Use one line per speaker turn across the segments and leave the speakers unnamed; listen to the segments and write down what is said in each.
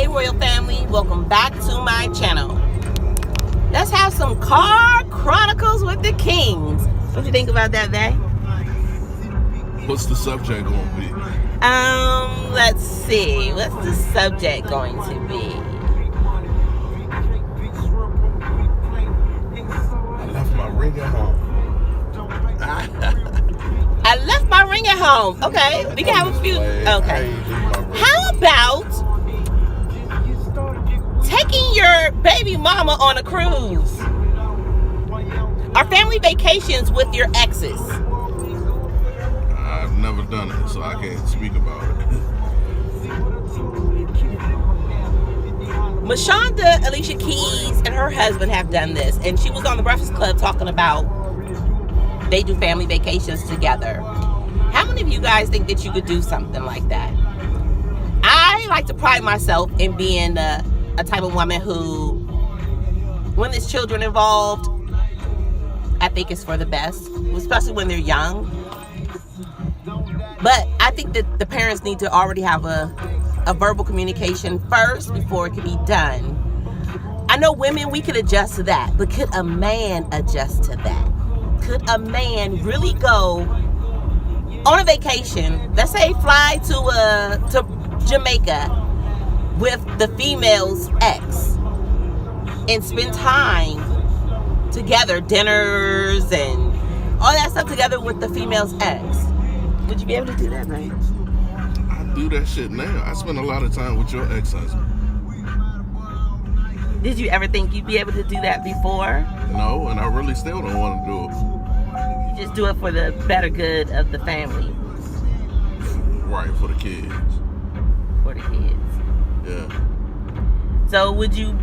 Royal Family, welcome back to my channel. Let's have some car chronicles with the kings. What you think about that, Bay?
What's the subject going to be?
Let's see. What's the subject going to be?
I left my ring at home.
I left my ring at home. Okay, we can have a few. Okay. How about taking your baby mama on a cruise or family vacations with your exes?
I've never done it, so I can't speak about it.
Mashonda Alicia Keys and her husband have done this, and she was on the Breakfast Club talking about they do family vacations together. How many of you guys think that you could do something like that? I like to pride myself in being a type of woman who, when there's children involved, I think it's for the best, especially when they're young. But I think that the parents need to already have a verbal communication first before it can be done. I know women, we could adjust to that, but could a man adjust to that? Could a man really go on a vacation, let's say fly to Jamaica with the female's ex and spend time together, dinners and all that stuff together with the female's ex? Would you be able to do that, man?
I do that shit now. I spend a lot of time with your ex-husband.
Did you ever think you'd be able to do that before?
No, and I really still don't want to do it.
You just do it for the better good of the family.
Right, for the kids.
For the kids.
Yeah.
So would you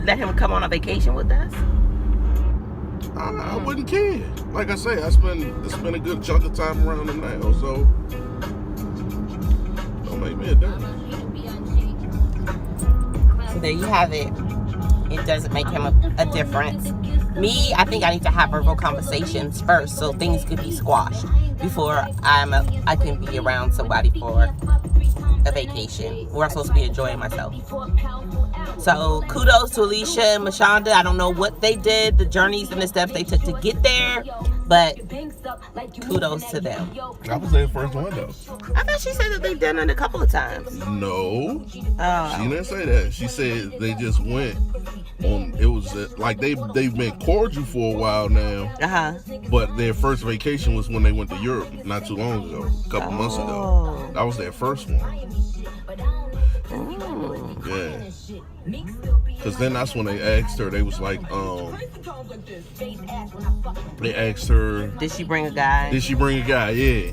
let him come on a vacation with us?
I wouldn't care. Like I say, I spend a good chunk of time around him now, so don't make me a difference.
So there you have it. It doesn't make him a difference. Me, I think I need to have verbal conversations first so things could be squashed before I can be around somebody for a vacation where I'm supposed to be enjoying myself. So kudos to Alicia and Mashonda. I don't know what they did, the journeys and the steps they took to get there, but kudos to them.
I was their first one though.
I thought she said that they've done it a couple of times.
No, she
Oh.
didn't say that. She said they just went on. It was like they've been cordial for a while now. But their first vacation was when they went to Europe not too long ago, a couple months ago. That was their first one. Yeah. Cause then that's when they asked her. They was like, they asked her,
Did she bring a guy?
Yeah.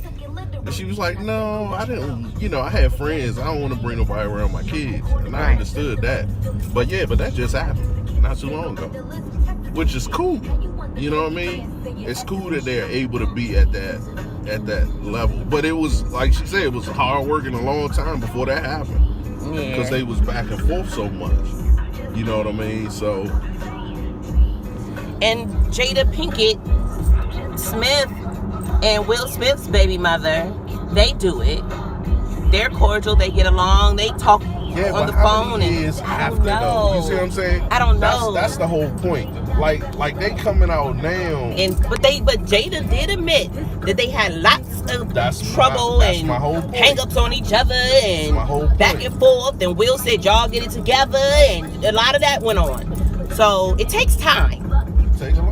And she was like, no, I didn't. You know, I had friends. I don't want to bring nobody around my kids. And I understood that. But that just happened not too long ago, which is cool. You know what I mean? It's cool that they're able to be at that level. But it was, like she said, it was hard work and a long time before that happened.
Yeah.
Because they was back and forth so much. You know what I mean? So.
And Jada Pinkett Smith and Will Smith's baby mother, they do it. They're cordial. They get along. They talk on the phone.
You see what I'm saying?
I don't know.
That's the whole point. Like they coming out now.
But Jada did admit that they had lots of trouble and hang-ups on each other and back and forth. And Will said y'all get it together, and a lot of that went on. So it takes time.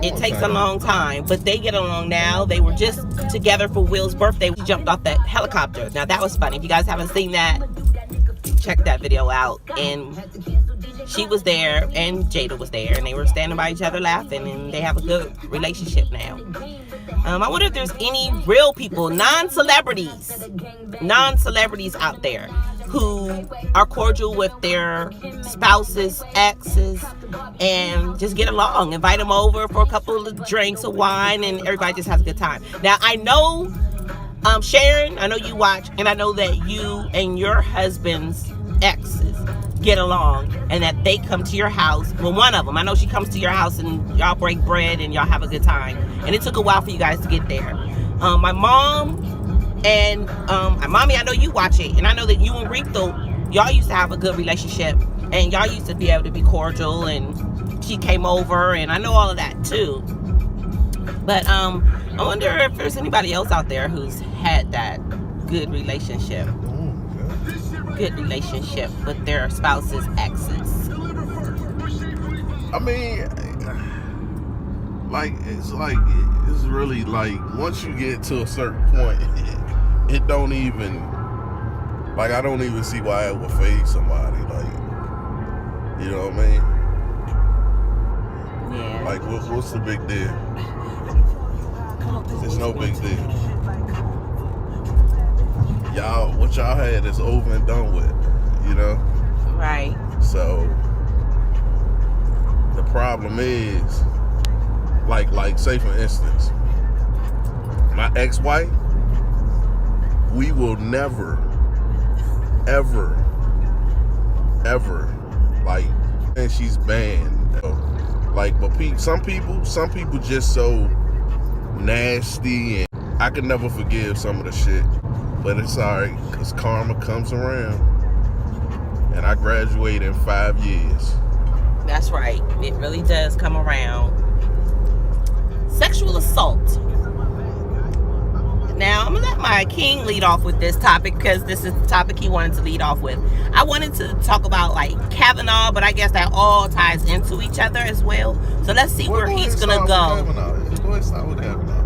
It takes a long time, but they get along now. They were just together for Will's birthday. He jumped off that helicopter. Now that was funny. If you guys haven't seen that, check that video out. And she was there and Jada was there, and they were standing by each other laughing, and they have a good relationship now. I wonder if there's any real people, non-celebrities out there who are cordial with their spouses, exes, and just get along. Invite them over for a couple of drinks of wine, and everybody just has a good time. Now, I know, Sharon, I know you watch, and I know that you and your husband's exes get along, and that they come to your house. Well, one of them, I know she comes to your house, and y'all break bread, and y'all have a good time. And it took a while for you guys to get there. My mom and Mommy, I know you watch it, and I know that you and Rito y'all used to have a good relationship, and y'all used to be able to be cordial, and she came over, and I know all of that too. But I wonder if there's anybody else out there who's had that good relationship with their spouse's exes.
I mean, it's really like once you get to a certain point, it don't even, like, I don't even see why it would phase somebody, like, you know what I mean?
Yeah.
Like, what's the big deal? It's no big deal. What y'all had is over and done with, you know?
Right.
So the problem is, like say for instance, my ex-wife, we will never, ever, like, and she's banned. Like, but some people just so nasty, and I could never forgive some of the shit. But it's alright, because karma comes around. And I graduated in 5 years.
That's right. It really does come around. Sexual assault. Now, I'm going to let my king lead off with this topic, because this is the topic he wanted to lead off with. I wanted to talk about, like, Kavanaugh, but I guess that all ties into each other as well. So let's see where he's going to go.
Go ahead, start with Kavanaugh.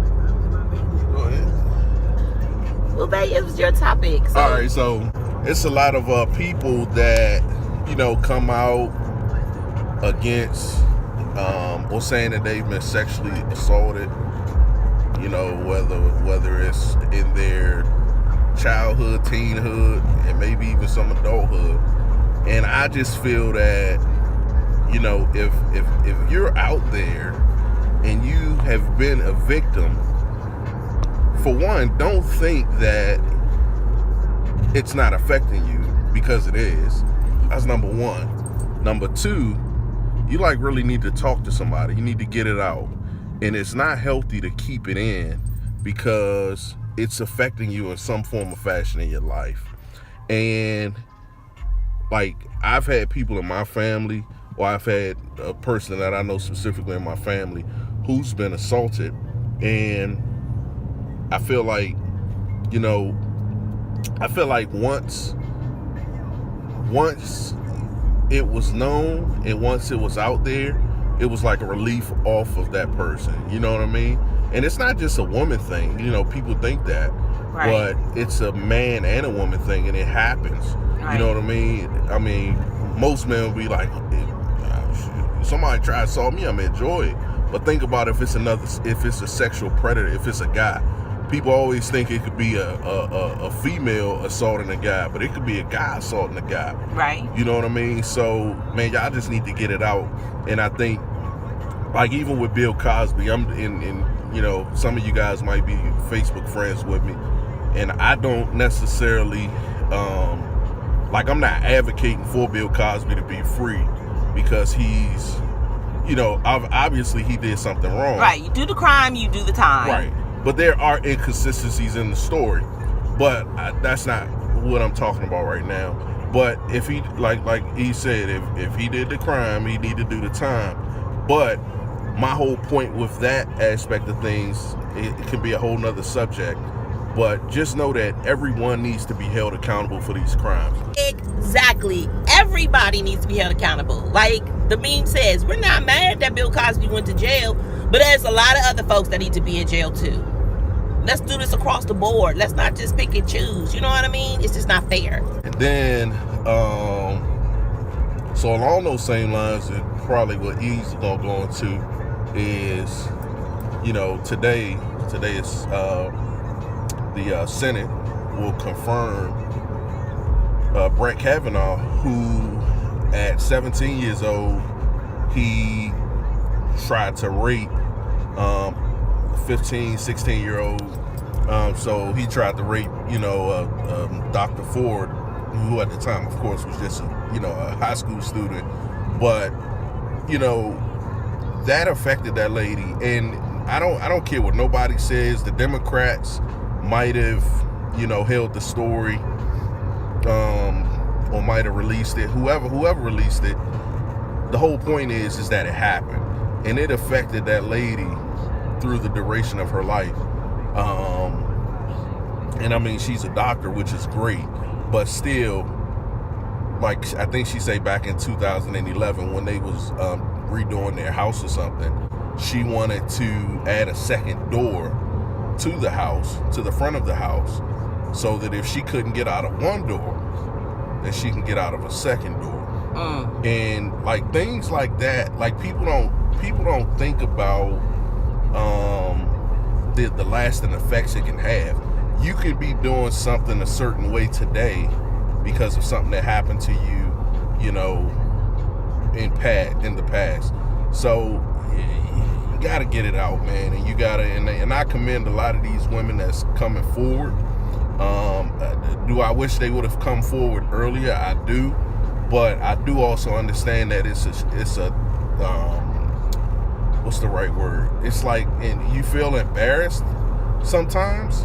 Go ahead.
Well, babe, it was your topic. So.
All right, so it's a lot of people that, you know, come out against or saying that they've been sexually assaulted, you know, whether it's in their childhood, teenhood, and maybe even some adulthood. And I just feel that, you know, if you're out there and you have been a victim, for one, don't think that it's not affecting you, because it is. That's number one. Number two, you like really need to talk to somebody. You need to get it out. And it's not healthy to keep it in, because it's affecting you in some form or fashion in your life. And like, I've had people in my family, or I've had a person that I know specifically in my family who's been assaulted, and I feel like, you know, once it was known and once it was out there, it was like a relief off of that person. You know what I mean? And it's not just a woman thing. You know, people think that. Right. But it's a man and a woman thing, and it happens. Right. You know what I mean? I mean, most men will be like, somebody try to assault me, I'm gonna enjoy it. But think about if it's a sexual predator, if it's a guy. People always think it could be a female assaulting a guy, but it could be a guy assaulting a guy. Right. You know what I mean? So, man, y'all just need to get it out. And I think, like, even with Bill Cosby, I'm in you know, some of you guys might be Facebook friends with me, and I don't necessarily, like, I'm not advocating for Bill Cosby to be free, because he's, you know, obviously he did something wrong. Right. You do the crime, you do the time. Right. But there are inconsistencies in the story. But that's not what I'm talking about right now. But if he, like he said, if he did the crime, he need to do the time. But my whole point with that aspect of things, it can be a whole nother subject. But just know that everyone needs to be held accountable for these crimes. Exactly. Everybody needs to be held accountable. Like the meme says, we're not mad that Bill Cosby went to jail, but there's a lot of other folks that need to be in jail too. Let's do this across the board. Let's not just pick and choose. You know what I mean? It's just not fair. And then, so along those same lines, and probably what he's gonna go into is, you know, today is the Senate will confirm Brett Kavanaugh, who at 17 years old, he tried to rape 15, 16-year-old. So he tried to rape, you know, Dr. Ford, who at the time, of course, was just a high school student. But, you know, that affected that lady. And I don't care what nobody says. The Democrats might have, you know, held the story or might have released it, whoever released it. The whole point is that it happened, and it affected that lady through the duration of her life. And I mean, she's a doctor, which is great, but still, like I think she said back in 2011 when they was redoing their house or something, she wanted to add a second door to the house, to the front of the house, so that if she couldn't get out of one door, then she can get out of a second door. And like things like that, like people don't think about the lasting effects it can have. You could be doing something a certain way today because of something that happened to you, you know, in the past. So you gotta get it out, man, and you gotta. And I commend a lot of these women that's coming forward. Do I wish they would have come forward earlier? I do, but I do also understand that it's a what's the right word? It's like, and you feel embarrassed sometimes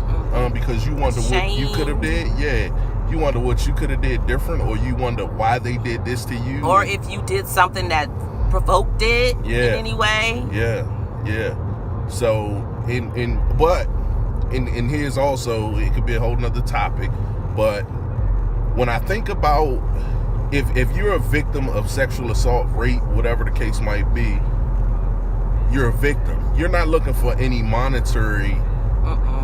because you wonder what you could have did. Yeah, you wonder what you could have did different, or you wonder why they did this to you,
or if you did something that provoked it in any way.
Yeah. So, and here's also, it could be a whole nother topic, but when I think about if you're a victim of sexual assault, rape, whatever the case might be, you're a victim. You're not looking for any monetary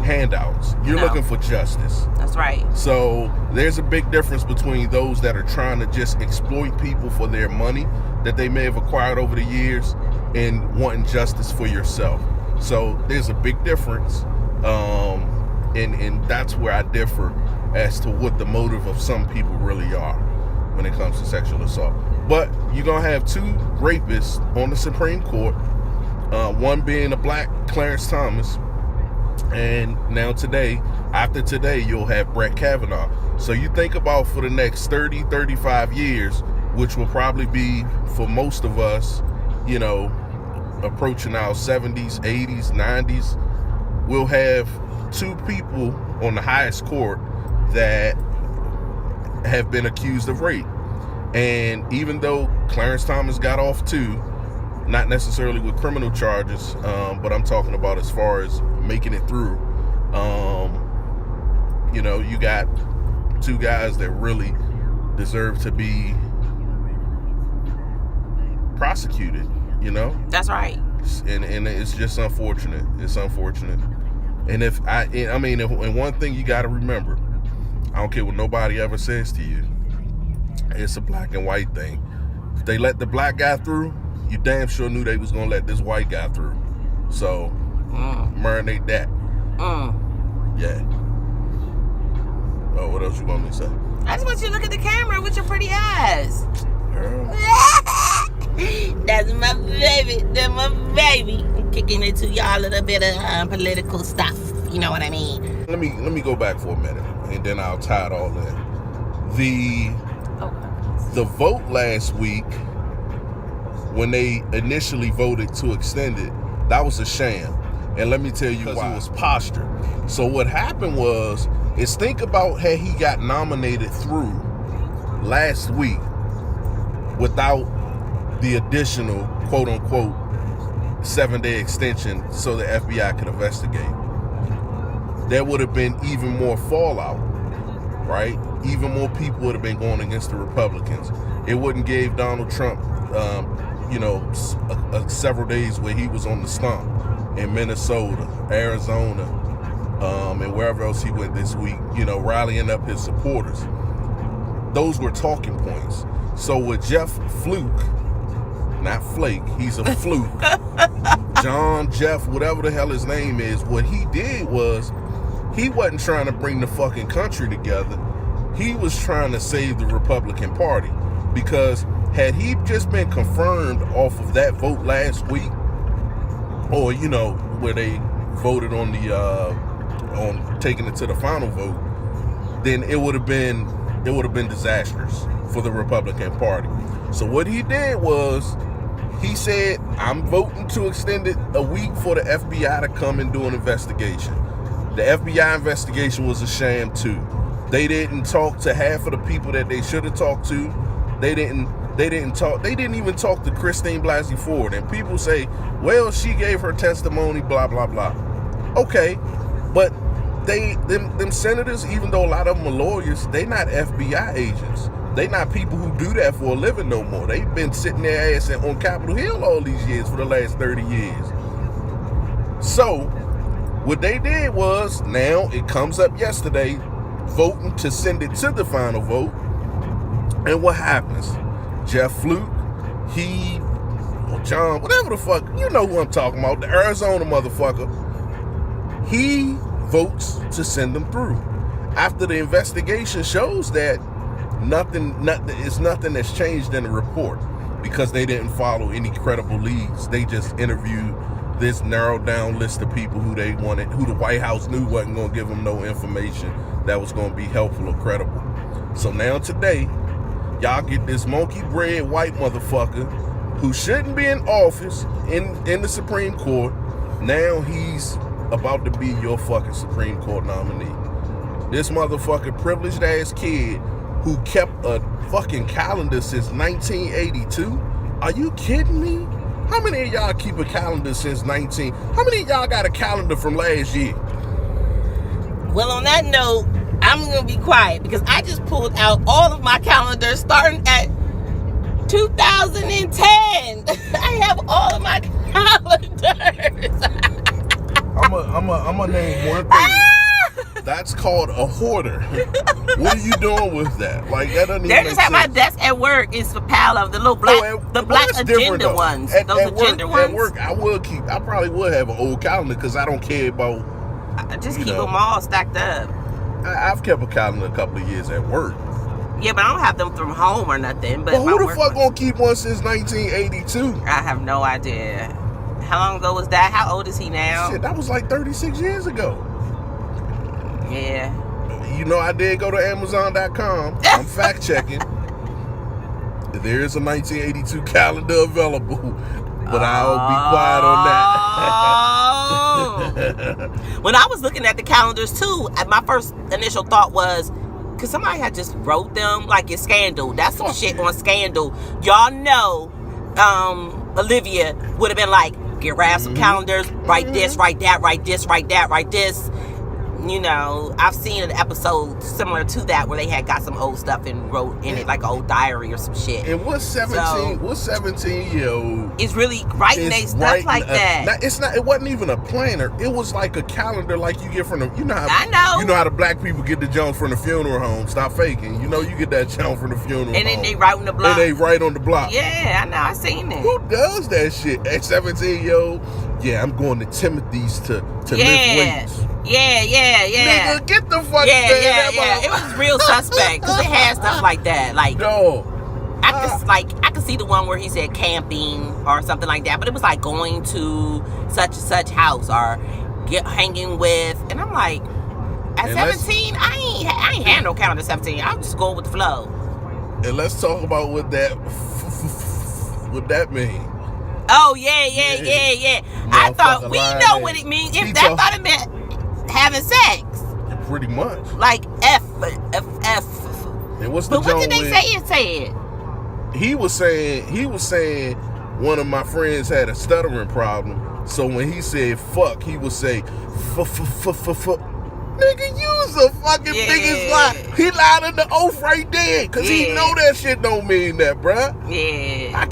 handouts. You're looking for justice.
That's right.
So there's a big difference between those that are trying to just exploit people for their money that they may have acquired over the years and wanting justice for yourself. So there's a big difference. And that's where I differ as to what the motive of some people really are when it comes to sexual assault. But you're going to have two rapists on the Supreme Court, one being a black Clarence Thomas, and now after today, you'll have Brett Kavanaugh. So you think about for the next 30, 35 years, which will probably be for most of us, you know, approaching our 70s, 80s, 90s, we'll have two people on the highest court that have been accused of rape. And even though Clarence Thomas got off too, not necessarily with criminal charges, but I'm talking about as far as making it through, you know, you got two guys that really deserve to be prosecuted, you know?
That's right.
And it's just unfortunate. It's unfortunate. And and one thing you got to remember, I don't care what nobody ever says to you, it's a black and white thing. If they let the black guy through, you damn sure knew they was going to let this white guy through. So, marinate that. Yeah. Oh, what else you want me to say?
I just want you to look at the camera with your pretty eyes.
Girl.
That's my baby. That's my baby. I'm kicking into y'all a little bit of political stuff. You know what I mean?
Let me go back for a minute, and then I'll tie it all in. The vote last week, when they initially voted to extend it, that was a sham. And let me tell you why. It was posture. So what happened is think about how he got nominated through last week without the additional quote-unquote 7-day extension so the FBI could investigate. There would have been even more fallout, right? Even more people would have been going against the Republicans. It wouldn't give Donald Trump, several days where he was on the stump in Minnesota, Arizona, and wherever else he went this week, you know, rallying up his supporters. Those were talking points. So with Jeff Fluke, not Flake, he's a fluke. John, Jeff, whatever the hell his name is, what he did was, he wasn't trying to bring the fucking country together. He was trying to save the Republican Party. Because had he just been confirmed off of that vote last week, or, you know, where they voted on the on taking it to the final vote, then it would have been disastrous for the Republican Party. So what he did was, he said, I'm voting to extend it a week for the FBI to come and do an investigation. The FBI investigation was a sham too. They didn't talk to half of the people that they should have talked to. They didn't even talk to Christine Blasey Ford. And people say, well, she gave her testimony, blah, blah, blah. Okay, but them senators, even though a lot of them are lawyers, they not FBI agents. They not people who do that for a living no more. They've been sitting their ass on Capitol Hill all these years for the last 30 years. So, what they did was, now it comes up yesterday, voting to send it to the final vote. And what happens? Jeff Fluke, John, whatever the fuck, you know who I'm talking about, the Arizona motherfucker, he votes to send them through. After the investigation shows that nothing that's changed in the report, because they didn't follow any credible leads. They just interviewed this narrowed down list of people who they wanted, who the White House knew wasn't going to give them no information that was going to be helpful or credible. So now today, y'all get this monkey bread white motherfucker who shouldn't be in office in the Supreme Court. Now he's about to be your fucking Supreme Court nominee. This motherfucking privileged ass kid who kept a fucking calendar since 1982. Are you kidding me? How many of y'all keep a calendar since How many of y'all got a calendar from last year?
Well, on that note, I'm going to be quiet because I just pulled out all of my calendars starting at 2010. I have all of my calendars.
I'm gonna name one thing. That's called a hoarder. What are you doing with that? Like, that doesn't even
They're
make
just at
sense.
my desk at work is a pile of the little black agenda ones. Those agenda ones.
At work, I probably would have an old calendar because I don't care about.
I just keep them all stacked up.
I've kept a calendar a couple of years at work.
Yeah, but I don't have them from home or nothing. But
who the fuck gonna keep one since 1982?
I have no idea. How long ago was that? How old is he now?
Shit, that was like 36 years ago.
Yeah.
You know, I did go to Amazon.com. I'm fact checking. There is a 1982 calendar available, but I'll be quiet on that.
When I was looking at the calendars too, my first initial thought was, because somebody had just wrote them like it's Scandal. That's some shit on Scandal. Y'all know, Olivia would have been like, grab some calendars, write this, write that, write this, write that, write this. You know, I've seen an episode similar to that where they had got some old stuff and wrote in it like an old diary or some shit.
And what 17-year-old
is really writing their stuff like that?
It wasn't even a planner. It was like a calendar like you get from the, you know how the black people get the junk from the funeral home. Stop faking. You know you get that junk from the funeral home.
And then they write on the block.
And they write on the block.
Yeah, I know. I seen it.
Who does that shit? At 17-year-old, yeah, I'm going to Timothy's to lift weights.
Yeah.
Nigga, get the fuck
Yeah. It was real suspect because it had stuff like that. Like,
no.
I could see the one where he said camping or something like that, but it was like going to such and such house or hanging with, and I'm like, at 17, I ain't had no calendar at 17. I'm just going with the flow.
And let's talk about what that means.
Oh yeah. I thought we know what it means. If that thought it meant having sex.
Pretty much.
Like F.
And what's the
But what did they say it said?
He was saying one of my friends had a stuttering problem. So when he said fuck, he would say fuck. Nigga, use a fucking biggest lie. He lied in the oath right there. Cause he know that shit don't mean that, bruh.
Yeah.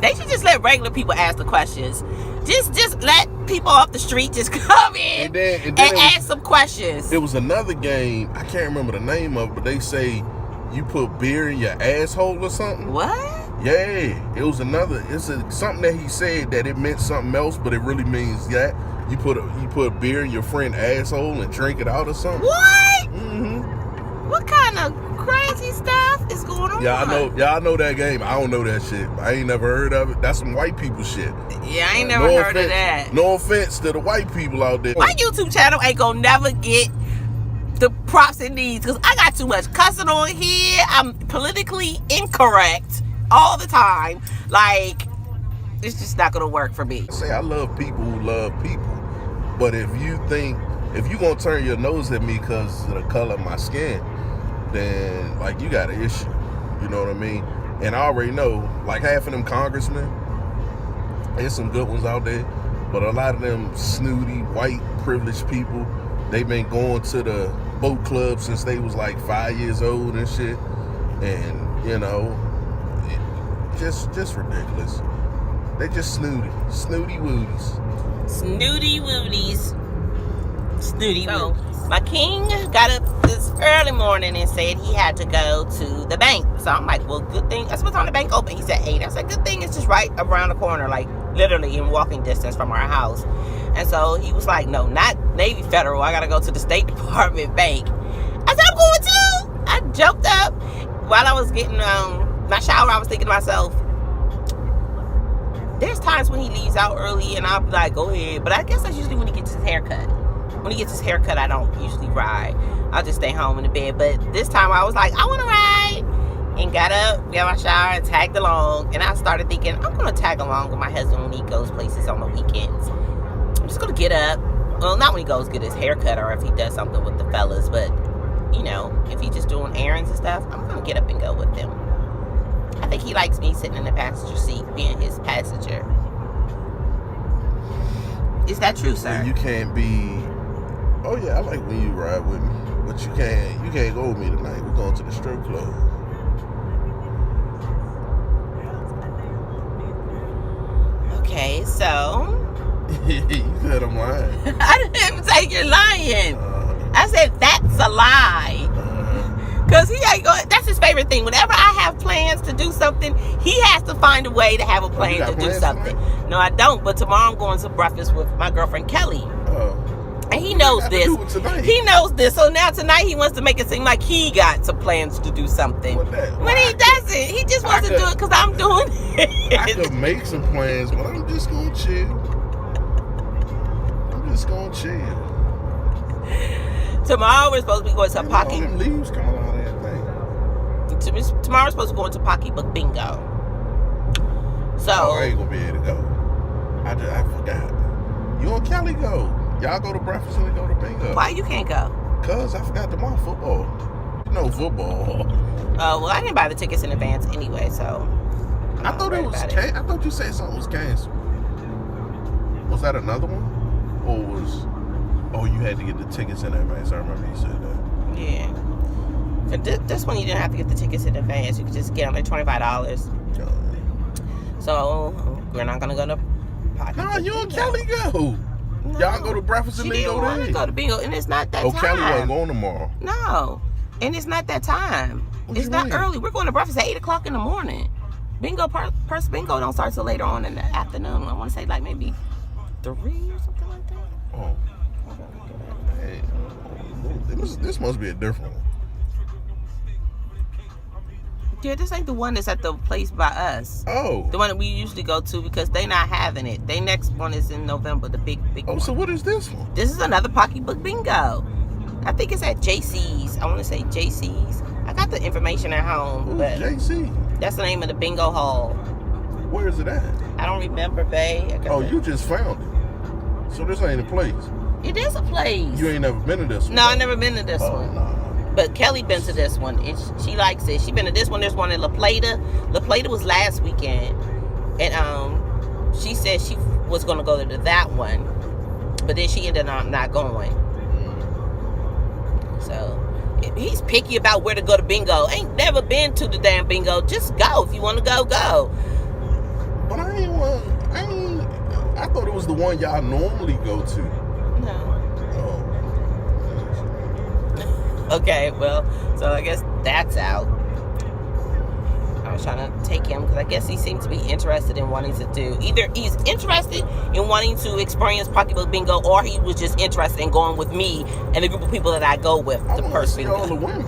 They should just let regular people ask the questions. Just let people off the street just come in and ask some questions.
It was another game. I can't remember the name of it, but they say you put beer in your asshole or something.
What?
Yeah. It was something that he said that it meant something else, but it really means that. You put beer in your friend's asshole and drink it out or something.
What?
Mm-hmm.
What kind of crazy stuff is going on?
Y'all know that game. I don't know that shit. I ain't never heard of it. That's some white people shit.
Yeah, I ain't never heard of that.
No offense to the white people out there.
My YouTube channel ain't gonna never get the props it needs because I got too much cussing on here. I'm politically incorrect all the time. Like, it's just not gonna work for me.
I say I love people who love people. But if you think if you gonna turn your nose at me because of the color of my skin, then like you got an issue. You know what I mean? And I already know, like half of them congressmen, there's some good ones out there, but a lot of them snooty, white, privileged people, they've been going to the boat club since they was like 5 years old and shit. And, you know, just ridiculous. They just snooty woodies.
Snooty woodies. So, my king got up this early morning and said he had to go to the bank. So I'm like, well, good thing. I suppose on the bank open. He said 8. I said, good thing it's just right around the corner, like literally in walking distance from our house. And so he was like, no, not Navy Federal. I got to go to the State Department bank. I said, I'm going too. I jumped up. While I was getting my shower, I was thinking to myself, there's times when he leaves out early and I'll be like, go ahead. But I guess that's usually when he gets his haircut. When he gets his haircut, I don't usually ride. I'll just stay home in the bed. But this time I was like, I want to ride. And got up, got my shower, and tagged along. And I started thinking, I'm going to tag along with my husband when he goes places on the weekends. I'm just going to get up. Well, not when he goes get his haircut or if he does something with the fellas. But, you know, if he's just doing errands and stuff, I'm going to get up and go with him. I think he likes me sitting in the passenger seat, being his passenger. Is that true, sir?
And you can't be... Oh yeah, I like when you ride with me, but you can't go with me tonight. We're going to the strip club.
Okay, so
you said I'm lying.
I didn't say you're lying. I said that's a lie. Cause he ain't going. That's his favorite thing. Whenever I have plans to do something, he has to find a way to have a plan to do something. Tonight? No, I don't. But tomorrow I'm going to breakfast with my girlfriend Kelly. And he knows this. He knows this. So now tonight he wants to make it seem like he got some plans to do something. When he doesn't. He just wants to do it because I'm doing it.
I could make some plans, but I'm just going to chill.
Tomorrow we're supposed to be going to Pocky.
Them leaves coming out of that thing.
Tomorrow we're supposed to go into Pocketbook Bingo. So
I ain't gonna be able to go. I forgot. You and Kelly go. Y'all go to breakfast and we go to bingo.
Why you can't go?
Cause I forgot tomorrow football. No football.
Oh well, I didn't buy the tickets in advance anyway, so
I thought it was. I thought you said something was canceled. Was that another one, or was? Oh, you had to get the tickets in advance. I remember you said that.
Yeah. For this one, you didn't have to get the tickets in advance. You could just get them at $25. So we're not gonna go to Pocket.
No, you and Kelly go. No. Y'all go to breakfast and bingo.
She didn't want to go to bingo, and it's not that time.
Oh, Kelly wasn't going tomorrow.
No, and it's not that time. It's not early. We're going to breakfast at 8:00 in the morning. Bingo, purse bingo don't start till later on in the afternoon. I want to say like maybe 3 or something like that.
Oh. Hey, this must be a different one.
Yeah, this ain't the one that's at the place by us.
Oh.
The one that we usually go to because they not having it. They next one is in November, the big one.
Oh, so what is this one?
This is another Pocketbook Bingo. I think it's at JC's. I want to say JC's. I got the information at home.
Who's
but
JC?
That's the name of the bingo hall.
Where is it at?
I don't remember, babe.
Oh, you just found it. So this ain't a place.
It is a place.
You ain't never been to this one?
No, I never been to this one.
No.
But Kelly been to this one. She likes it. She been to this one. There's one in La Plata. La Plata was last weekend. And she said she was going to go to that one. But then she ended up not going. So, he's picky about where to go to bingo. Ain't never been to the damn bingo. Just go. If you want to go, go.
But I thought it was the one y'all normally go to.
No. Okay, well, so I guess that's out. I was trying to take him because I guess he seemed to be interested in wanting to do. Either he's interested in wanting to experience Pocketbook Bingo, or he was just interested in going with me and the group of people that I go with to Purse Bingo.
All the women.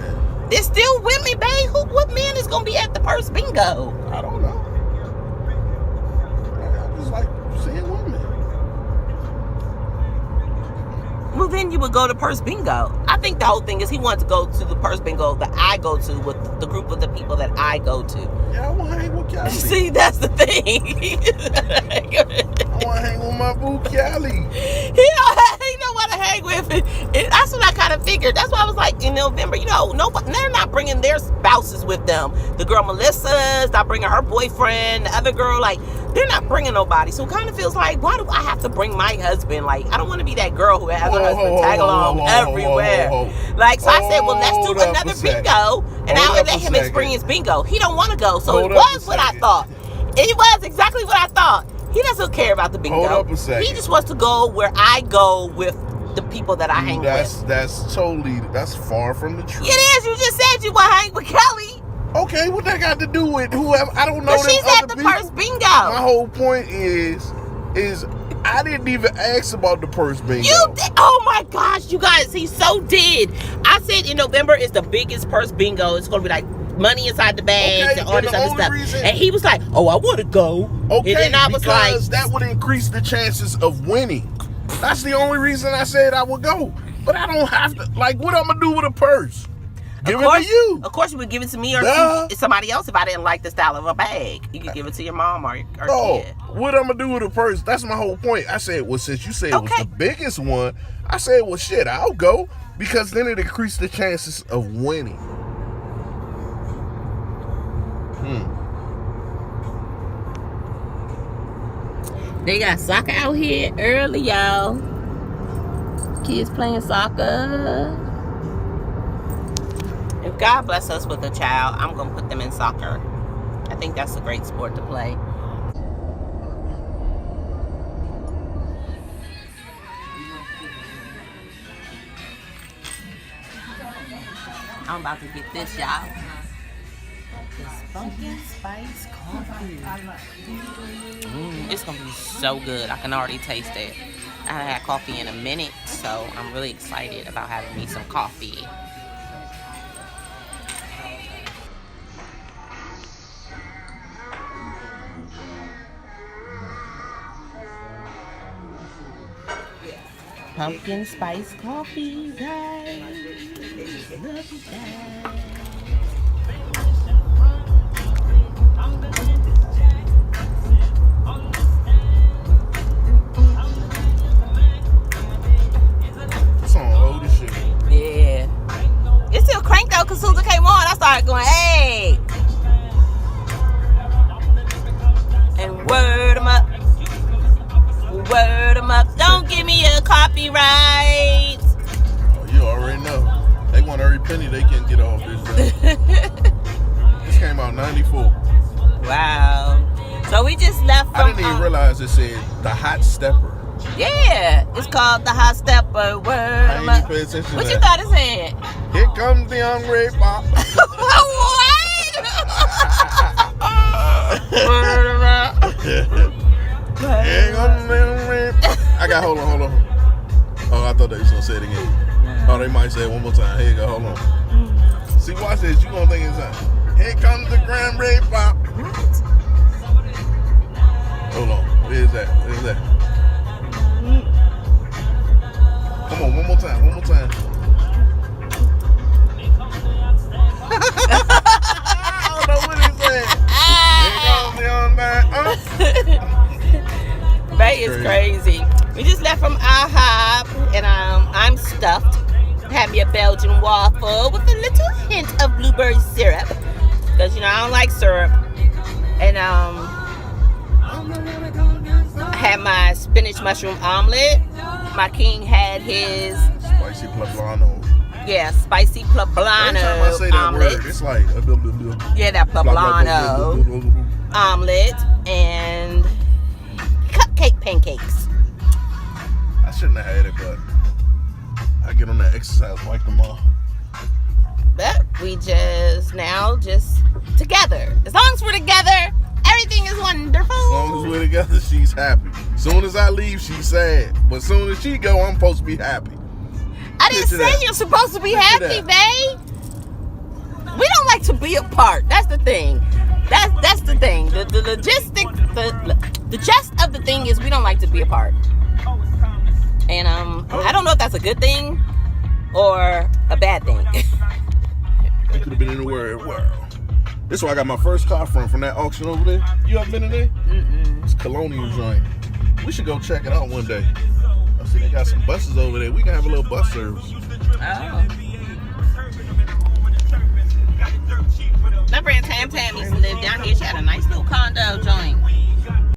There's still women, babe. What man is going to be at the Purse Bingo?
I don't know. I just like seeing women.
Well, then you would go to Purse Bingo. I think the whole thing is he wants to go to the Purse Bingo that I go to with the group of the people that I go to.
Yeah, I want to hang with Kelly.
See, that's the thing.
I want to hang with my boo Kelly.
He know what want to hang with. That's what I kind of figured. That's why I was like, in November, nobody, they're not bringing their spouses with them. The girl Melissa's not bringing her boyfriend. The other girl, like, they're not bringing nobody. So it kind of feels like, why do I have to bring my husband? Like, I don't want to be that girl who has her husband tag along everywhere. Like, so I said, well, let's do another bingo, and I would let him experience bingo. He don't want to go, so it was what I thought. It was exactly what I thought. He doesn't care about the bingo.
Hold up a second.
He just wants to go where I go with the people that I hang with.
That's far from the truth.
It is. You just said you want to hang with Kelly.
Okay, what that got to do with whoever? I don't know.
But she's at the purse bingo.
My whole point is I didn't even ask about the purse bingo.
You did. Oh my gosh, you guys, he so did. I said in November is the biggest purse bingo. It's going to be like money inside the bags and all this other stuff. And he was like, oh, I want to go.
Okay,
and then I was
because that would increase the chances of winning. That's the only reason I said I would go. But I don't have to. Like, what I'm going to do with a purse? Give it to you.
Of course, you would give it to me or to somebody else if I didn't like the style of a bag. You could give it to your mom or kid.
What I'm going to do with a purse? That's my whole point. I said, well, since you said it was the biggest one, I said, well, shit, I'll go. Because then it increased the chances of winning.
They got soccer out here early, y'all. Kids playing soccer. If God bless us with a child, I'm going to put them in soccer. I think that's a great sport to play. I'm about to get this, y'all. This pumpkin spice coffee. It's going to be so good. I can already taste it. I haven't had coffee in a minute, so I'm really excited about having me some coffee. Pumpkin spice coffee, guys. Look at that.
This song old as shit.
Yeah. It's still cranked though, because as soon as it came on, I started going, hey. And word 'em up. Word 'em up. Don't give me a copyright.
Oh, you already know. They want every penny they can get off this. This came out 94.
Wow. So we just left from...
I didn't even realize it said the Hot Stepper.
Yeah. It's called the Hot Stepper. Word 'em up.
Pay attention
What
to
you
that.
thought it said?
Here comes the hungry pop.
What? Word 'em up.
I got, hold on. Oh, I thought they was gonna say it again. Oh, they might say it one more time. Here you go, hold on. See, watch this. You gonna think it's that. Here comes the Grand Ray Pop. Hold on. Where's that? Come on, one more time. I don't know what he said. Here comes the
Bay is crazy. We just left from IHOP, and I'm stuffed. Had me a Belgian waffle with a little hint of blueberry syrup, because I don't like syrup. And I had my spinach mushroom omelet. My king had his
spicy poblano.
Yeah, spicy poblano
Every time I say that
omelet.
word, it's like
yeah, that poblano omelet and cupcake pancakes.
I shouldn't have had it, but I get on that exercise like tomorrow.
But we just together. As long as we're together, everything is wonderful.
As long as we're together, she's happy. As soon as I leave, she's sad. But as soon as she go, I'm supposed to be happy.
I didn't say you're supposed to be happy, babe. We don't like to be apart. That's the thing. That's the thing. The gist of the thing is we don't like to be apart. And I don't know if that's a good thing or a bad thing.
It could have been anywhere. This is where I got my first car from that auction over there. You ever been in there?
Mm-mm.
It's a colonial joint. We should go check it out one day. I see they got some buses over there. We can have a little bus service.
Oh.